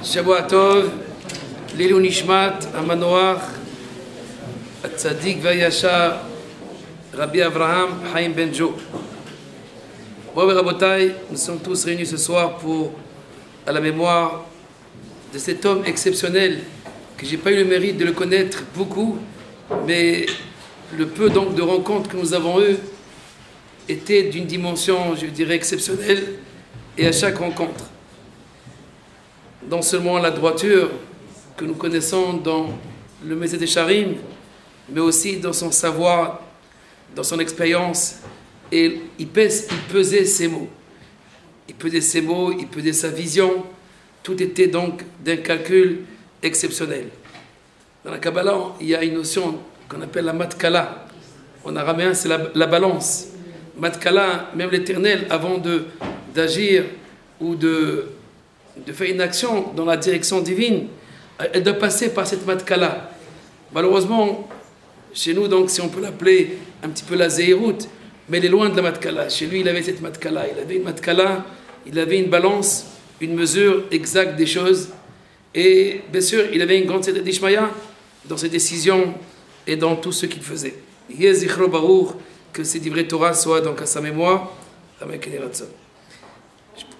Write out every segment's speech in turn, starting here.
Shavua Tov, Leilu Nishmat, Amanoach, Tzadik Vayashar, Rabbi Avraham Chaim Benjo. Bon, Rabotai, nous sommes tous réunis ce soir pour, à la mémoire de cet homme exceptionnel que j'ai pas eu le mérite de le connaître beaucoup, mais le peu donc de rencontres que nous avons eues était d'une dimension, je dirais, exceptionnelle, et à chaque rencontre. Non seulement la droiture que nous connaissons dans le Mesed Yesharim, mais aussi dans son savoir, dans son expérience, et il pesait ses mots. Il pesait ses mots, il pesait sa vision, tout était donc d'un calcul exceptionnel. Dans la Kabbalah, il y a une notion qu'on appelle la matkala. En araméen, c'est la balance. Matkala, même l'Éternel, avant d'agir ou de faire une action dans la direction divine, elle doit passer par cette matkala. Malheureusement, chez nous, donc, si on peut l'appeler un petit peu la zéhirout, mais elle est loin de la matkala. Chez lui, il avait cette matkala. Il avait une matkala, il avait une balance, une mesure exacte des choses. Et bien sûr, il avait une grande seder d'Ishmaïa dans ses décisions et dans tout ce qu'il faisait. Yezichro Baruch, que ces divrei Torah soient donc à sa mémoire.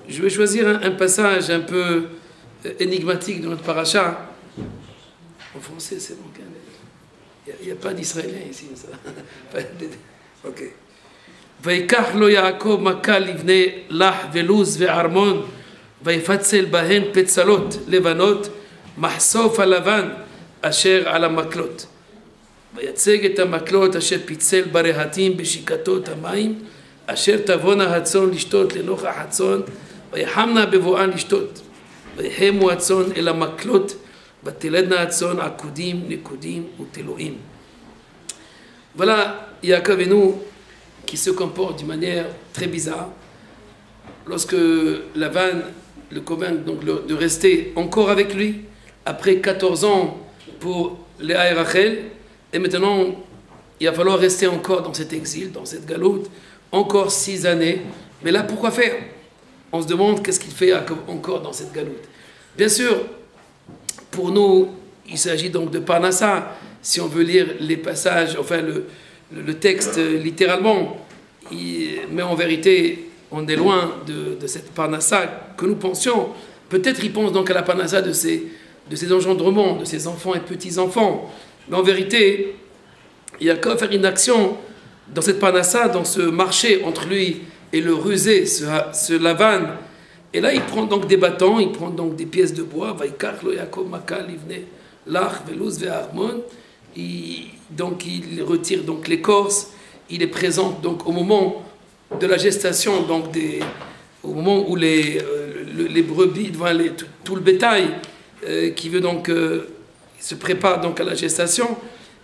Je vais choisir un passage un peu énigmatique de notre paracha. En français, c'est bon. Il n'y a pas d'Israélien ici. Ok. ויקח לו יעקב מכה לבני לח ולוז וערמון ויפצל בהן פצלות לבנות מחשוף הלבן אשר על המקלות ויצג את המקלות אשר פיצל ברהטים בשיקתות המים אשר תבונה הצאן לשתות לנוכח הצאן ויחמנה בבואן לשתות ויחמו הצאן אל המקלות ותלדנה הצאן עקודים נקודים ותלויים. Voilà Yaakov et nous qui se comporte d'une manière très bizarre. Lorsque Lavan le convainc donc de rester encore avec lui, après 14 ans pour Léa et Rachel, et maintenant il va falloir rester encore dans cet exil, dans cette galoute, encore 6 années. Mais là, pourquoi faire? On se demande qu'est-ce qu'il fait encore dans cette galoute. Bien sûr, pour nous, il s'agit donc de Parnassa, si on veut lire les passages, enfin le texte littéralement, mais en vérité, on est loin de cette Parnassa que nous pensions. Peut-être il pense donc à la Parnassa de ses engendrements, de ses enfants et petits-enfants. Mais en vérité, il y a qu'à faire une action dans cette Parnassa, dans ce marché entre lui et le rusé, ce Lavan. Et là, il prend donc des bâtons, il prend donc des pièces de bois. Vaikach lo Yaakov maka livne lach veluz ve'armon. Donc il retire donc l'écorce, il les présente donc au moment de la gestation, donc au moment où les brebis, tout le bétail qui veut donc se prépare donc à la gestation,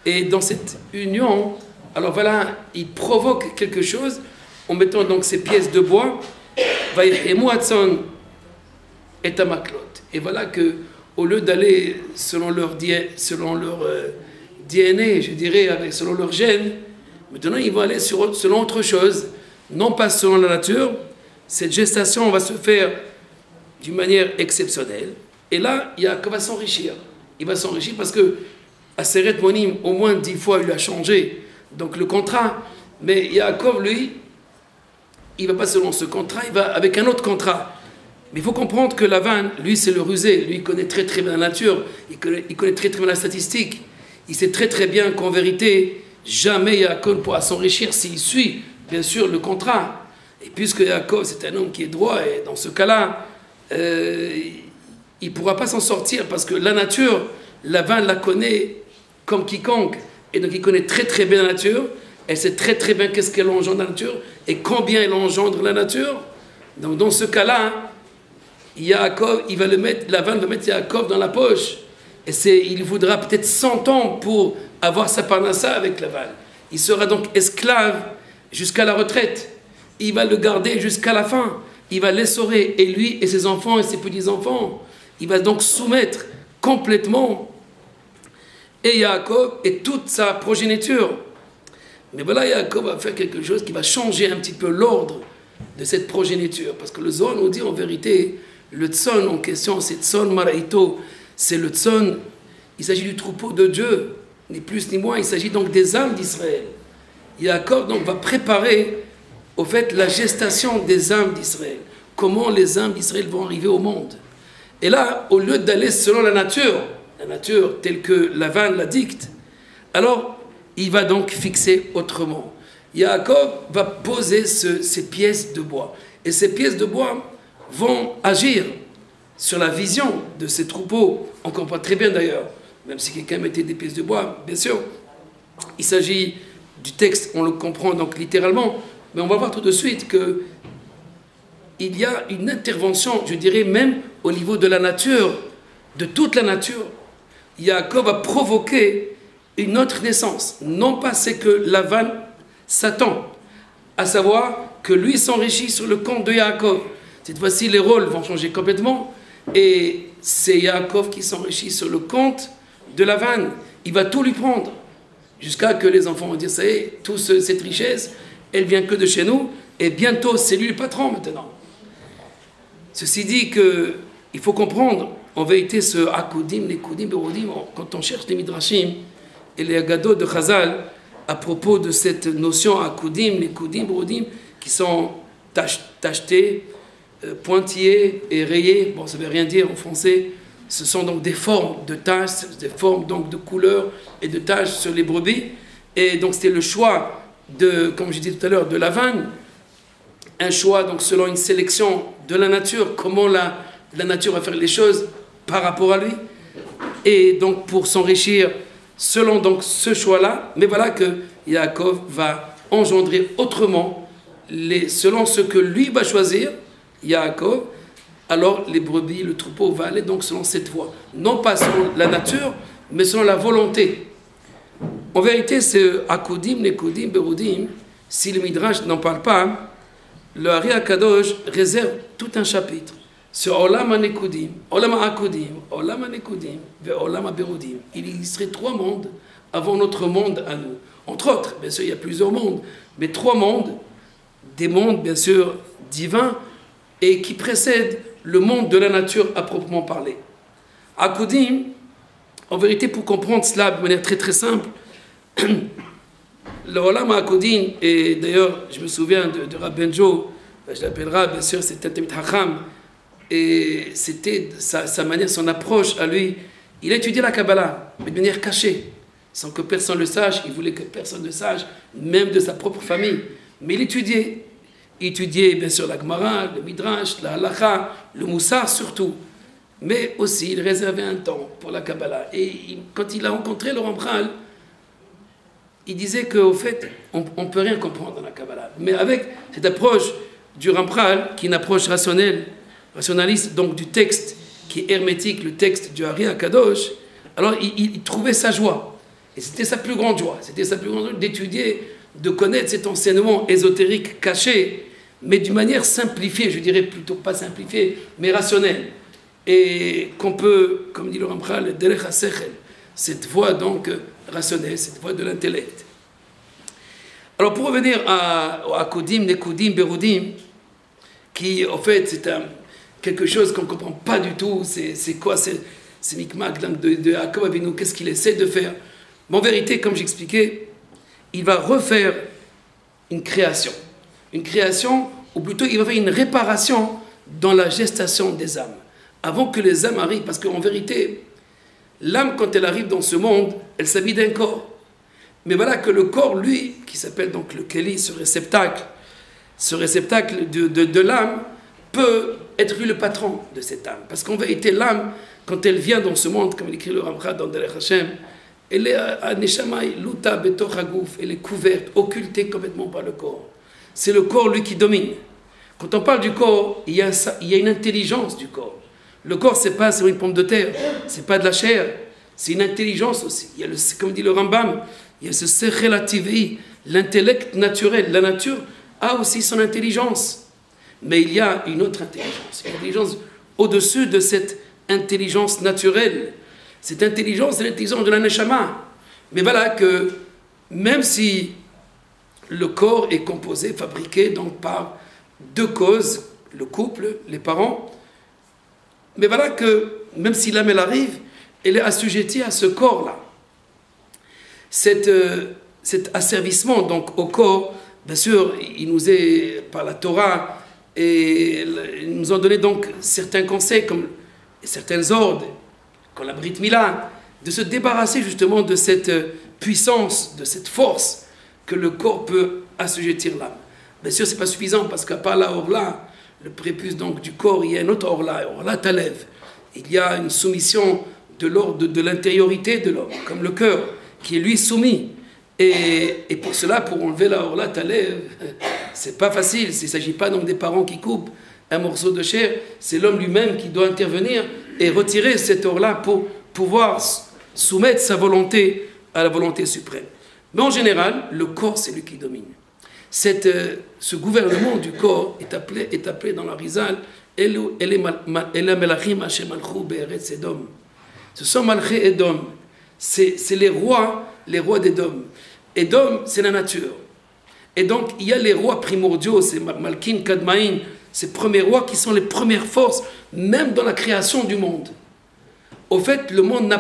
et dans cette union, alors voilà, il provoque quelque chose en mettant donc ces pièces de bois, et voilà que au lieu d'aller selon leur DNA, je dirais, selon leur gène, maintenant ils vont aller selon autre chose, non pas selon la nature. Cette gestation va se faire d'une manière exceptionnelle. Et là, Yaakov va s'enrichir. Il va s'enrichir parce que Aseret Monim, au moins 10 fois, il lui a changé donc le contrat. Mais Yaakov, lui, il ne va pas selon ce contrat, il va avec un autre contrat. Mais il faut comprendre que Lavan, lui, c'est le rusé. Lui, il connaît très très bien la nature, il connaît très très bien la statistique. Il sait très très bien qu'en vérité, jamais Yaakov ne pourra s'enrichir s'il suit, bien sûr, le contrat. Et puisque Yaakov, c'est un homme qui est droit, et dans ce cas-là, il ne pourra pas s'en sortir, parce que la nature, Lavan la connaît comme quiconque. Et donc il connaît très très bien la nature, elle sait très très bien qu'est-ce qu'elle engendre la nature, et combien elle engendre la nature. Donc dans ce cas-là, Yaakov, Lavan va mettre Yaakov dans la poche. Et il voudra peut-être 100 ans pour avoir sa parnassa avec Lavan. Il sera donc esclave jusqu'à la retraite. Il va le garder jusqu'à la fin. Il va l'essorer, et lui et ses enfants et ses petits-enfants. Il va donc soumettre complètement et Yaakov et toute sa progéniture. Mais voilà, Yaakov va faire quelque chose qui va changer un petit peu l'ordre de cette progéniture. Parce que le Zohar nous dit en vérité Le tzon en question, c'est tzon maraito, c'est le tzon, il s'agit du troupeau de Dieu, ni plus ni moins, il s'agit donc des âmes d'Israël. Yaakov donc va préparer au fait la gestation des âmes d'Israël, comment les âmes d'Israël vont arriver au monde. Et là, au lieu d'aller selon la nature telle que Lavan la dicte, alors il va donc fixer autrement. Yaakov va poser ces pièces de bois. Et ces pièces de bois vont agir sur la vision de ces troupeaux. On comprend très bien d'ailleurs, même si quelqu'un mettait des pièces de bois, bien sûr. Il s'agit du texte, on le comprend donc littéralement, mais on va voir tout de suite que il y a une intervention, je dirais même au niveau de la nature, de toute la nature. Yaakov a provoqué une autre naissance. Non pas c'est que Lavan s'attend, à savoir que lui s'enrichit sur le compte de Yaakov. Cette fois-ci, les rôles vont changer complètement et c'est Yaakov qui s'enrichit sur le compte de Lavan. Il va tout lui prendre jusqu'à que les enfants vont dire, ça y est, toute cette richesse, elle vient que de chez nous et bientôt c'est lui le patron maintenant. Ceci dit qu'il faut comprendre en vérité ce Akudim, les Kudim, Berodim, quand on cherche les Midrashim et les Agadots de Chazal à propos de cette notion Akudim, les Kudim, Berodim, qui sont tachetés, pointillés et rayés, bon ça ne veut rien dire en français, ce sont donc des formes de taches, des formes donc de couleurs et de taches sur les brebis, et donc c'était le choix de, comme je disais tout à l'heure, de Lavan, un choix donc selon une sélection de la nature, comment la nature va faire les choses par rapport à lui, et donc pour s'enrichir selon donc ce choix-là, mais voilà que Yaakov va engendrer autrement, selon ce que lui va choisir, Yaakov, alors les brebis, le troupeau va aller donc selon cette voie, non pas selon la nature, mais selon la volonté. En vérité, ce Akudim, Nekudim, Berudim, si le Midrash n'en parle pas, le Ari HaKadosh réserve tout un chapitre sur Olam HaNekudim, Olam HaAkudim, Olam HaNekudim, et Olam HaBerudim. Il existerait 3 mondes avant notre monde à nous. Entre autres, bien sûr, il y a plusieurs mondes, mais 3 mondes, des mondes bien sûr divins et qui précèdent le monde de la nature à proprement parler. Akudim, en vérité, pour comprendre cela de manière très très simple, le Olam HaAkudim, et d'ailleurs je me souviens de Rab Benjo, je l'appellerai bien sûr, c'était un Tamid Chacham, et c'était sa manière, son approche à lui. Il a étudié la Kabbalah, mais de manière cachée, sans que personne le sache. Il voulait que personne ne sache, même de sa propre famille. Mais il étudiait bien sûr la Gemara, le Midrash, la Halacha, le Moussar surtout. Mais aussi, il réservait un temps pour la Kabbalah. Et quand il a rencontré le Ramchal, il disait qu'au fait, on ne peut rien comprendre dans la Kabbalah. Mais avec cette approche du Ramchal, qui est une approche rationaliste, donc du texte qui est hermétique, le texte du Ari HaKadosh, alors il trouvait sa joie. Et c'était sa plus grande joie. C'était sa plus grande joie d'étudier, de connaître cet enseignement ésotérique caché, mais d'une manière simplifiée, je dirais plutôt pas simplifiée, mais rationnelle. Et qu'on peut, comme dit le Ramchal, derech ha-sechel, cette voie donc rationnelle, cette voie de l'intellect. Alors pour revenir à Kodim, Nekudim, Berudim, qui en fait c'est quelque chose qu'on ne comprend pas du tout, c'est quoi ces micmacs de Yaakov Avinu, qu'est-ce qu'il essaie de faire? Mais en vérité, comme j'expliquais, il va refaire une création, ou plutôt il va faire une réparation dans la gestation des âmes, avant que les âmes arrivent, parce qu'en vérité, l'âme, quand elle arrive dans ce monde, elle s'habille d'un corps. Mais voilà que le corps, lui, qui s'appelle donc le Keli, ce réceptacle de l'âme, peut être lui le patron de cette âme. Parce qu'en vérité, l'âme, quand elle vient dans ce monde, comme l'écrit le Ramchal dans Derech Hashem, elle est à Neshamay, Luta Betoch Hagouf, elle est couverte, occultée complètement par le corps. C'est le corps, lui, qui domine. Quand on parle du corps, il y a une intelligence du corps. Le corps, c'est pas une pomme de terre, c'est pas de la chair, c'est une intelligence aussi. Il y a comme dit le Rambam, il y a ce sechel hativi, l'intellect naturel. La nature a aussi son intelligence, mais il y a une autre intelligence, une intelligence au-dessus de cette intelligence naturelle. Cette intelligence, c'est l'intelligence de la neshama. Mais voilà que même si le corps est composé, fabriqué donc par 2 causes, le couple, les parents, Mais voilà que, même si l'âme elle arrive, elle est assujettie à ce corps-là. Cet asservissement donc au corps, bien sûr, il nous est par la Torah, et ils nous ont donné donc certains conseils, comme certains ordres, comme la Brit Mila, de se débarrasser justement de cette puissance, de cette force que le corps peut assujettir l'âme. Bien sûr, ce n'est pas suffisant, parce qu'à part la Orla, le prépuce donc du corps, il y a une autre Orla, Orla Talev. Il y a une soumission de l'ordre de l'intériorité de l'homme, comme le cœur, qui est lui soumis. Et pour cela, pour enlever la Orla Talev, c'est pas facile. Il ne s'agit pas donc des parents qui coupent un morceau de chair, c'est l'homme lui-même qui doit intervenir et retirer cette Orla pour pouvoir soumettre sa volonté à la volonté suprême. Mais en général, le corps, c'est lui qui domine. Ce gouvernement du corps est appelé dans la Rizal Ela Melachim Hashem Alchou Be'eretz Edom. Ce sont Malché Edom. C'est les rois d'Edom. Edom, c'est la nature. Et donc, il y a les rois primordiaux, c'est Malkin, Kadmaïn, ces premiers rois qui sont les premières forces, même dans la création du monde. Au fait, le monde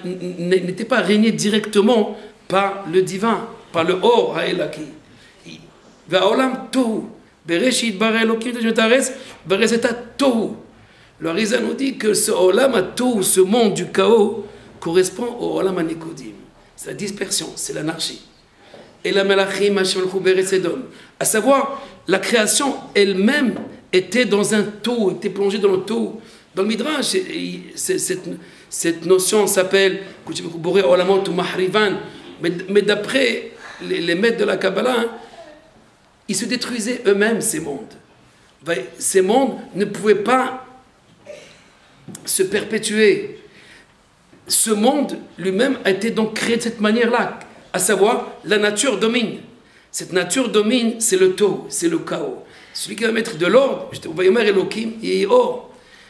n'était pas régné directement par le divin, par le Or Ha'elaki. Va'olam tohu. Bereshit bara Elokim teshetaretz, bereseta tohu. Le Harizal nous dit que ce Olam tohu, ce monde du chaos, correspond au Olam HaNikodim. C'est la dispersion, c'est l'anarchie. Et la Melachim Hashem Alchou Be'eretz Edom. À savoir, la création elle-même était dans un tohu, était plongée dans le tohu. Dans le Midrash, cette notion s'appelle Boré Olamot ou Mahrivan. Mais d'après les maîtres de la Kabbalah, ils se détruisaient eux-mêmes, ces mondes. Ces mondes ne pouvaient pas se perpétuer. Ce monde lui-même a été donc créé de cette manière-là, à savoir, la nature domine. Cette nature domine, c'est le taux, c'est le chaos. Celui qui va mettre de l'ordre,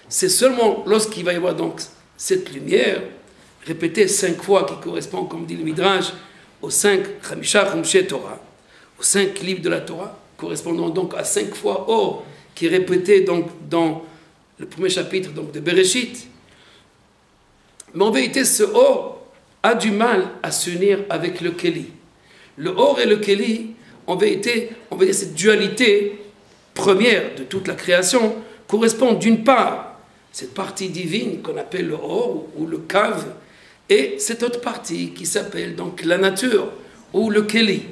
c'est seulement lorsqu'il va y avoir donc cette lumière, répétée 5 fois, qui correspond, comme dit le Midrash, aux 5 Chamisha Chumshe Torah, aux 5 livres de la Torah, correspondant donc à 5 fois Or, qui est répété donc dans le premier chapitre donc de Bereshit. Mais en vérité, ce Or a du mal à s'unir avec le Keli. Le Or et le Keli, en vérité, on va dire cette dualité première de toute la création, correspond d'une part cette partie divine qu'on appelle le Or ou le Cave, et cette autre partie qui s'appelle donc la nature ou le Keli,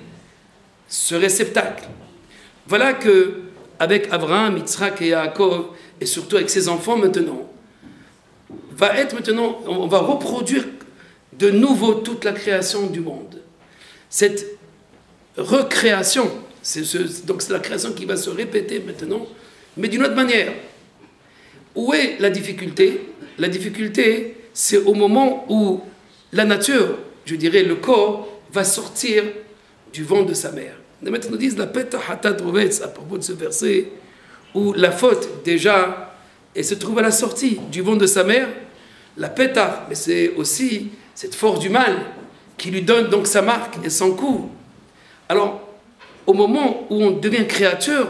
ce réceptacle. Voilà que avec Abraham, Yitzhak et Yaakov, et surtout avec ses enfants maintenant, on va reproduire de nouveau toute la création du monde. Cette recréation, donc c'est la création qui va se répéter maintenant, mais d'une autre manière. Où est la difficulté? La difficulté, c'est au moment où la nature, je dirais le corps, va sortir du ventre de sa mère. Les maîtres nous disent la peta hatat rovetz à propos de ce verset, où la faute déjà, elle se trouve à la sortie du ventre de sa mère. La peta, mais c'est aussi cette force du mal qui lui donne donc sa marque et son coup. Alors, au moment où on devient créature,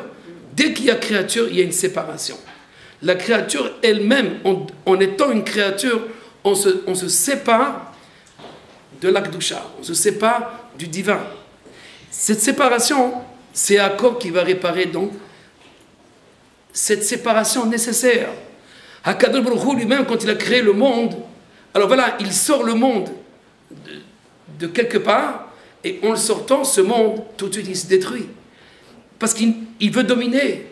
dès qu'il y a créature, il y a une séparation. La créature elle-même, en étant une créature, on se sépare de l'Akdusha, on se sépare du divin. Cette séparation, c'est Jacob qui va réparer donc cette séparation nécessaire. Hakadosh Baruch Hu lui-même, quand il a créé le monde, alors voilà, il sort le monde de quelque part, et en le sortant, ce monde, tout de suite, il se détruit. Parce qu'il veut dominer.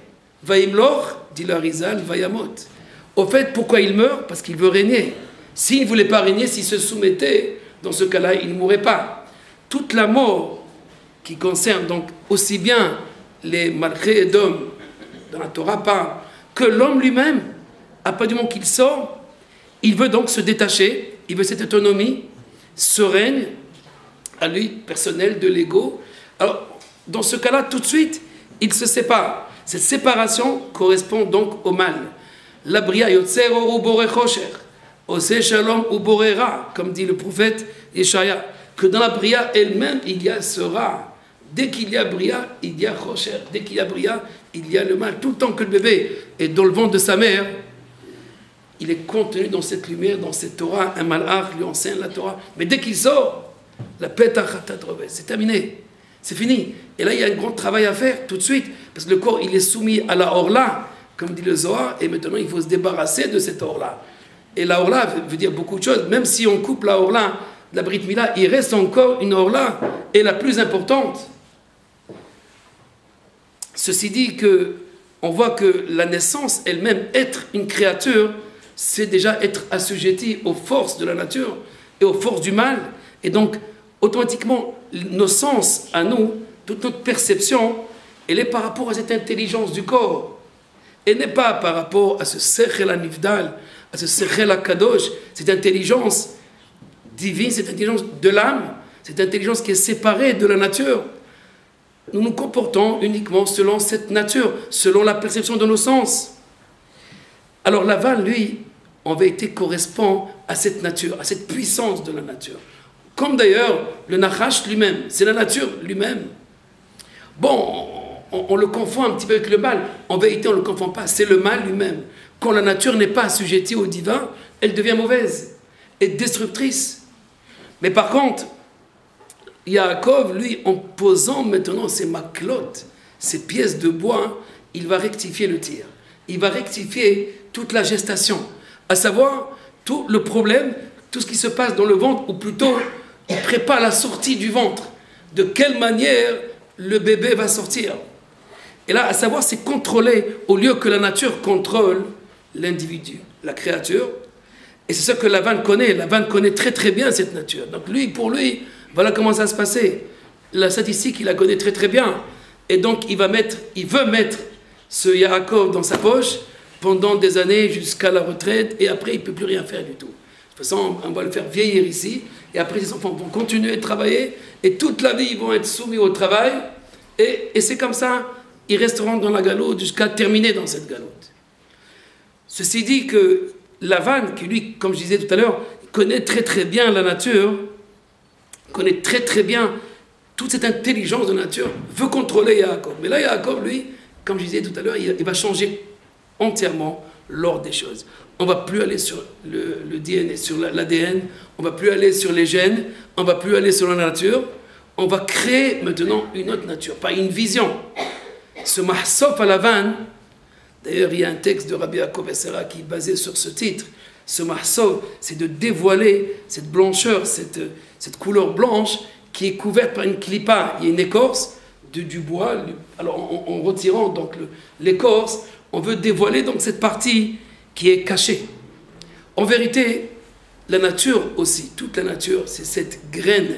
Vaimlor, dit le Harizal, Vayamot. Au fait, pourquoi il meurt? Parce qu'il veut régner. S'il ne voulait pas régner, s'il se soumettait, dans ce cas-là, il ne mourrait pas. Toute la mort qui concerne donc aussi bien les Malché Edom, dans la Torah parle, que l'homme lui-même, à partir du moment qu'il sort, il veut donc se détacher, il veut cette autonomie, ce règne, à lui, personnel, de l'ego. Alors, dans ce cas-là, tout de suite, il se sépare. Cette séparation correspond donc au mal. La bria yotzer oru boré chosher, ose shalom ou boré ra, comme dit le prophète Yeshaya, que dans la bria elle-même, il y a ce ra. Dès qu'il y a bria, il y a chosher. Dès qu'il y a bria, il y a le mal. Tout le temps que le bébé est dans le ventre de sa mère, il est contenu dans cette lumière, dans cette Torah. Un malach lui enseigne la Torah. Mais dès qu'il sort, la petach revêt, c'est terminé. C'est fini. Et là, il y a un grand travail à faire tout de suite. Parce que le corps, il est soumis à la orla, comme dit le Zohar. Et maintenant, il faut se débarrasser de cette orla. Et la orla veut dire beaucoup de choses. Même si on coupe la orla de la Brit Mila, il reste encore une orla. Et la plus importante. Ceci dit que on voit que la naissance elle-même, être une créature, c'est déjà être assujetti aux forces de la nature et aux forces du mal. Et donc, automatiquement, nos sens à nous, toute notre perception, elle est par rapport à cette intelligence du corps. Elle n'est pas par rapport à ce sechel anivdal, à ce sechel akadosh, cette intelligence divine, cette intelligence de l'âme, cette intelligence qui est séparée de la nature. Nous nous comportons uniquement selon cette nature, selon la perception de nos sens. Alors Lavan, lui, en vérité, correspond à cette nature, à cette puissance de la nature. Comme d'ailleurs le Nachash lui-même, c'est la nature lui-même. Bon, on le confond un petit peu avec le mal. En vérité, on ne le confond pas, c'est le mal lui-même. Quand la nature n'est pas assujettie au divin, elle devient mauvaise et destructrice. Mais par contre, Yaakov, lui, en posant maintenant ses maklotes, ses pièces de bois, il va rectifier le tir. Il va rectifier toute la gestation. À savoir, tout le problème, tout ce qui se passe dans le ventre, ou plutôt, il prépare la sortie du ventre. De quelle manière le bébé va sortir. Et là, à savoir, c'est contrôler, au lieu que la nature contrôle l'individu, la créature. Et c'est ce que Lavan connaît. Lavan connaît très très bien cette nature. Donc lui, pour lui, voilà comment ça se passait. La statistique, il la connaît très très bien. Et donc, il veut mettre ce Yaakov dans sa poche pendant des années jusqu'à la retraite. Et après, il ne peut plus rien faire du tout. De toute façon, on va le faire vieillir ici. Et après, ses enfants vont continuer de travailler. Et toute la vie, ils vont être soumis au travail. Et c'est comme ça, ils resteront dans la galoute jusqu'à terminer dans cette galoute. Ceci dit que Lavan, qui lui, comme je disais tout à l'heure, connaît très très bien la nature, connaît très très bien toute cette intelligence de nature, veut contrôler Yaakov. Mais là, Yaakov, lui, comme je disais tout à l'heure, il va changer entièrement l'ordre des choses. On ne va plus aller sur le DNA, sur l'ADN, on ne va plus aller sur les gènes, on ne va plus aller sur la nature, on va créer maintenant une autre nature, pas une vision. Ce Mahsof à Lavan, d'ailleurs il y a un texte de Rabbi Yaakov Essera qui est basé sur ce titre, ce Mahsof, c'est de dévoiler cette blancheur, cette couleur blanche qui est couverte par une clipa, il y a une écorce du bois. Alors en retirant donc l'écorce, on veut dévoiler donc cette partie qui est cachée. En vérité, la nature aussi, toute la nature, c'est cette graine.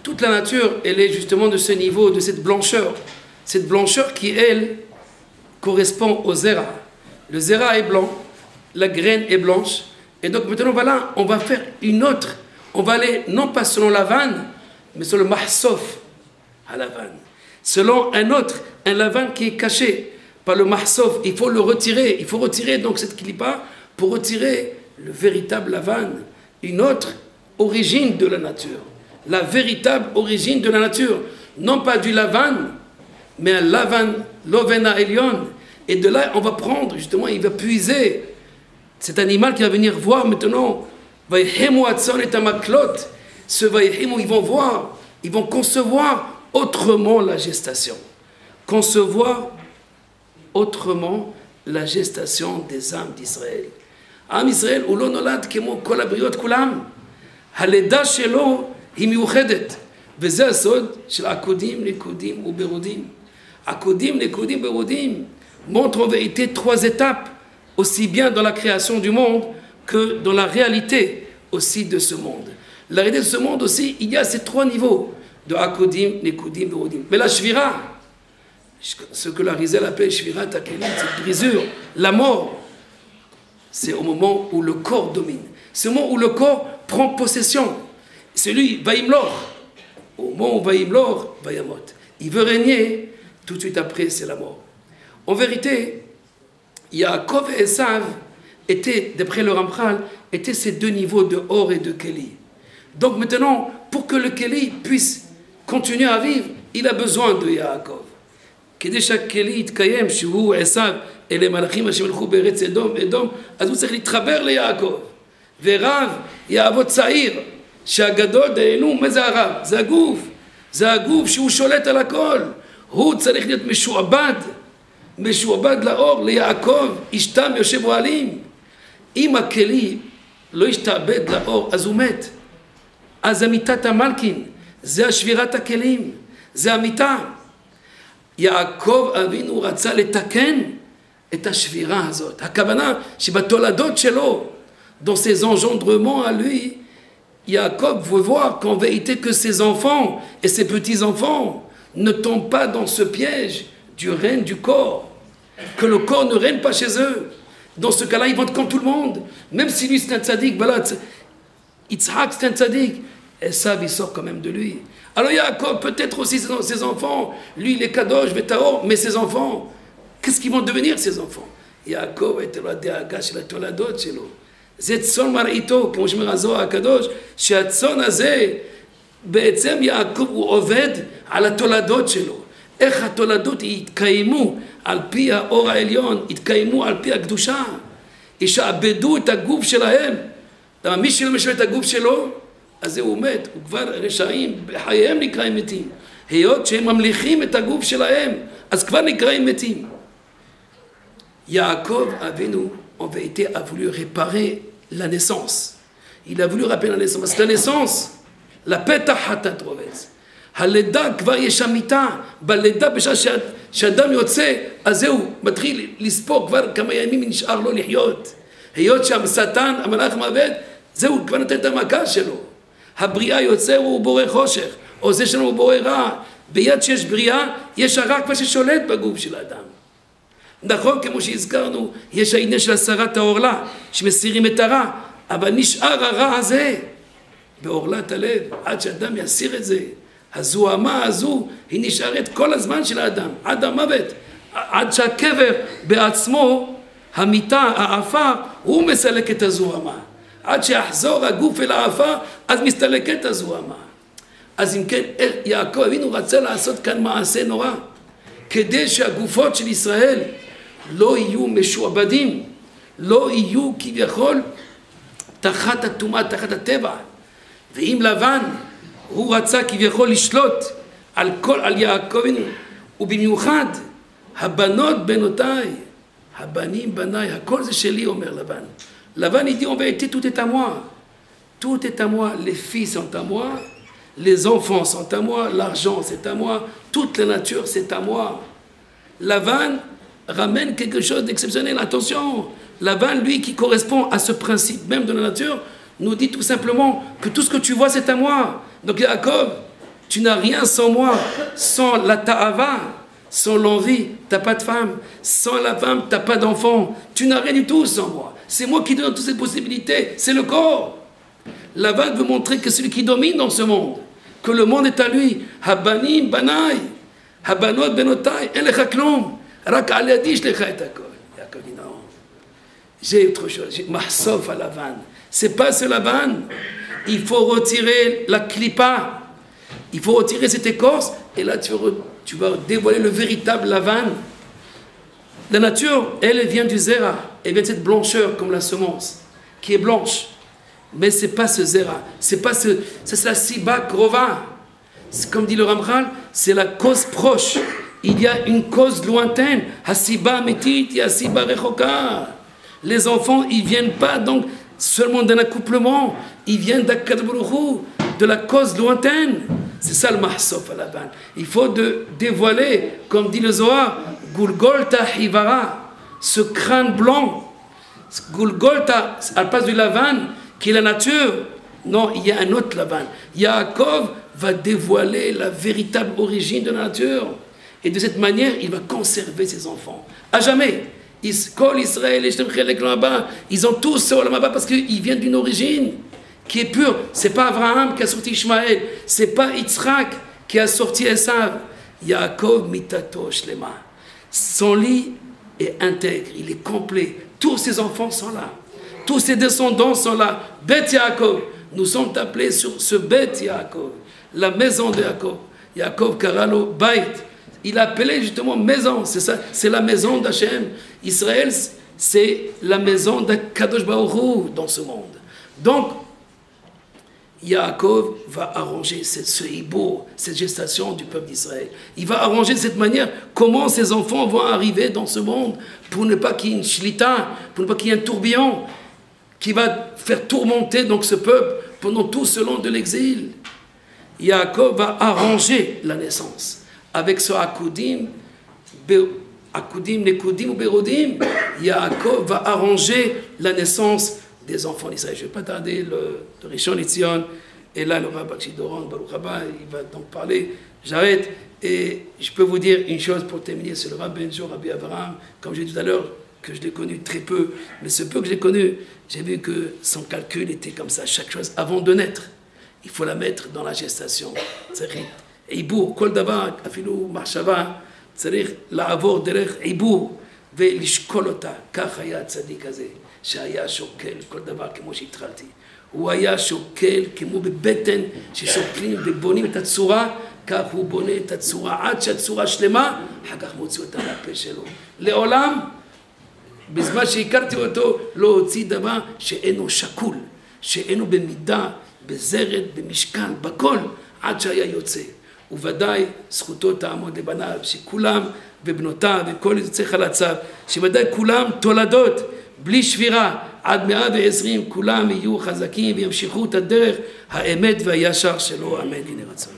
Toute la nature, elle est justement de ce niveau, de cette blancheur. Cette blancheur qui, elle, correspond au zéra. Le zéra est blanc, la graine est blanche. Et donc maintenant, voilà, on va faire une autre. On va aller, non pas selon Lavan, mais selon le mahsof à Lavan. Selon un autre, un Lavan qui est caché par le mahsof. Il faut le retirer. Il faut retirer donc cette clipa pour retirer le véritable Lavan. Une autre origine de la nature. La véritable origine de la nature. Non pas du Lavan, mais un Lavan, l'Ovena Elion. Et de là, on va prendre, justement, il va puiser cet animal qui va venir voir maintenant. Ce Vayhemu, ils vont voir, ils vont concevoir autrement la gestation. Concevoir autrement la gestation des âmes d'Israël. Am Israël, ou lo nolad kemo kol habriot kulam. Haleda shelo היא מיוחדת, וזה הסוד של עקודים, נקודים וברודים. עקודים, נקודים, ברודים montrent en vérité trois étapes, aussi bien dans la création du monde que dans la réalité aussi de ce monde. La réalité de ce monde aussi, il y a ces trois niveaux de Akodim, Nekudim, Berodim. Mais la Shvira, ce que la Rizal appelle Shvira Takelim, cette brisure, la mort, c'est au moment où le corps domine. C'est au moment où le corps prend possession. C'est lui, Vaimlor. Au moment où Vaimlor, Vayamot. Il veut régner, tout de suite après, c'est la mort. En vérité, Yaakov et Esav étaient, d'après le Ramchal, étaient ces deux niveaux de Or et de Keli. Donc maintenant, pour que le Keli puisse continuer à vivre, il a besoin de Yaakov. כדי שהכלי יתקיים, שהוא עשיו, אלה מלאכים אשר הלכו בארץ אדום, אז הוא צריך להתחבר ליעקב. ורב יעבוד צעיר, שהגדול דיינו, מה זה הרב? זה הגוף. זה הגוף שהוא שולט על הכל. הוא צריך להיות משועבד לאור, ליעקב, אשתם יושב אוהלים. אם הכלי לא ישתעבד לאור, אז הוא מת. אז אמיתת המלכין, זה השבירת הכלים, זה אמיתה. יעקב אבינו רצה לתקן את השבירה הזאת. הכוונה שבתולדות שלו, dans ses engendrements à lui, Jacob veut voir qu'en vérité que ses enfants et ses petits-enfants ne tombent pas dans ce piège du règne du corps, que le corps ne règne pas chez eux. Dans ce cas-là, ils vont être comme tout le monde. Même si lui c'est un tzaddik, voilà, Yitzhak c'est un tzaddik, Esav il sort quand même de lui. Alors Jacob, peut-être aussi ses enfants, lui il est kadosh, Vetaor, mais ses enfants, qu'est-ce qu'ils vont devenir ces enfants? Jacob était là דאגה של התולדות שלו. זה צאן מרעיתו, כמו שאומר הזוהר הקדוש, שהצאן הזה, בעצם יעקב הוא עובד על התולדות שלו. איך התולדות יתקיימו על פי האור העליון, יתקיימו על פי הקדושה, ישעבדו את הגוף שלהם. מי שלא משווה את הגוף שלו, אז זהו מת, הוא כבר רשעים, בחייהם נקראים מתים. היות שהם ממליכים את הגוף שלהם, אז כבר נקראים מתים. Yaakov Avinu, en vérité, a voulu réparer la naissance. Il a voulu rappeler la naissance. Parce que la naissance, la petahata trovetz. הלידה כבר יש אמיתה. בלידה בשעה שאדם יוצא, אז זהו, מתחיל לספור כבר כמה ימים נשאר לו לחיות. היות שהשטן, המלאך המעבד, זהו, כבר נותן את המכה שלו. הבריאה יוצא הוא בורא חושך, או זה שלנו הוא בורא רע. ביד שיש בריאה, יש הרע כבר ששולט בגוף של האדם. נכון, כמו שהזכרנו, יש העניין של הסרת העורלה, שמסירים את הרע, אבל נשאר הרע הזה בעורלת הלב, עד שאדם יסיר את זה. הזוהמה הזו, היא נשארת כל הזמן של האדם, עד המוות, עד שהקבר בעצמו, המיטה, האפר, הוא מסלק את הזוהמה. עד שיחזור הגוף אל האפר, אז מסתלקת הזוהמה. אז אם כן, יעקב אבינו רצה לעשות כאן מעשה נורא, כדי שהגופות של ישראל לא יהיו משועבדים, לא יהיו כביכול תחת הטומאה, תחת הטבע. ואם לבן הוא רצה כביכול לשלוט על יעקב אבינו, ובמיוחד הבנות בנותיי, הבנים בניי, הכל זה שלי, אומר לבן. לבן il dit en vérité tout est à moi, tout est à moi, les filles sont à moi, les enfants sont à moi, l'argent c'est à moi, toute la nature c'est à moi. Lavan ramène quelque chose d'exceptionnel. Attention, Lavan, lui, qui correspond à ce principe même de la nature, nous dit tout simplement que tout ce que tu vois, c'est à moi. Donc Jacob, tu n'as rien sans moi, sans la ta'ava, sans l'envie, tu n'as pas de femme, sans la femme, tu n'as pas d'enfant, tu n'as rien du tout sans moi. C'est moi qui donne toutes ces possibilités, c'est le corps. Lavan veut montrer que celui qui domine dans ce monde, que le monde est à lui. Habanim, banai. הבנות בנותיי, אין לך כלום, רק על ידי יש לך את הכל. יעקב dit non, j'ai autre chose, j'ai mahsof à Lavan. C'est pas ce Lavan, il faut retirer la clipa, il faut retirer cette écorce, et là tu vas dévoiler le véritable Lavan. La nature, elle vient du zera, elle vient de cette blancheur comme la semence, qui est blanche. Mais c'est pas ce zera, c'est pas ce, c'est la siba krova. Comme dit le Ramchal, c'est la cause proche. Il y a une cause lointaine. Hasiba metit, hasiba rechoka. Les enfants, ils ne viennent pas donc seulement d'un accouplement, ils viennent d'Akadosh Baruch Hu, de la cause lointaine. C'est ça le mahsof à la ban. Il faut dévoiler, comme dit le Zohar, Gulgolta Hivara, ce crâne blanc. Gulgolta, à la place du Lavan, qui est la nature. Non, il y a un autre Lavan. Yaakov va dévoiler la véritable origine de la nature. Et de cette manière, il va conserver ses enfants. À jamais. Kol Israël, ils ont tous ce Olam Haba parce qu'ils viennent d'une origine qui est pure. Ce n'est pas Abraham qui a sorti Ishmaël. Ce n'est pas Yitzhak qui a sorti Esav. Yaakov mitato shlema. Son lit est intègre, il est complet. Tous ses enfants sont là. tous ses descendants sont là. Bet Yaakov, nous sommes appelés sur ce Bet Yaakov, la maison de Yaakov. Yaakov Karalo Bait, il appelait justement maison, c'est ça, c'est la maison d'Hachem. Israël, c'est la maison d'Akadosh Baruch Hu dans ce monde. Donc, Yaakov va arranger ce hibour, cette gestation du peuple d'Israël. Il va arranger de cette manière comment ces enfants vont arriver dans ce monde pour ne pas qu'il y ait une shlita, pour ne pas qu'il y ait un tourbillon qui va faire tourmenter donc ce peuple pendant tout ce long de l'exil. Yaakov va arranger la naissance avec ce Akudim, Nekudim ou Berodim. Yaakov va arranger la naissance des enfants d'Israël. Je ne vais pas tarder, le Rishon LeZion, et là le Rav Bakshi Doron, Baruch Haba, il va donc parler. J'arrête, et je peux vous dire une chose pour terminer, c'est le Rav Benjo, Rabbi Abraham, comme j'ai dit tout à l'heure, que je l'ai connu très peu, mais ce peu que j'ai connu, j'ai vu que son calcul était comme ça, chaque chose avant de naître. Il faut la mettre dans la gestation. C'est-à-dire, Eibour, Kol Davar, Afilou, Marshava, c'est-à-dire, la Avor Derech, Eibour, Velishkolota, Kachaya Tzadik Azeh. שהיה שוקל כל דבר כמו שהתחלתי. הוא היה שוקל כמו בבטן ששוקלים ובונים את הצורה, כך הוא בונה את הצורה עד שהצורה שלמה, אחר כך מוציא אותה מהפה שלו. לעולם, בזמן שהכרתי אותו, לא הוציא דבר שאינו שקול, שאינו במידה, בזרת, במשקל, בכל, עד שהיה יוצא. וודאי זכותו תעמוד לבניו, שכולם ובנותיו וכל יוצא חלציו, שוודאי כולם תולדות, בלי שבירה, עד 120, כולם יהיו חזקים וימשיכו את הדרך האמת והישר שלו, אמן. הנה רצון.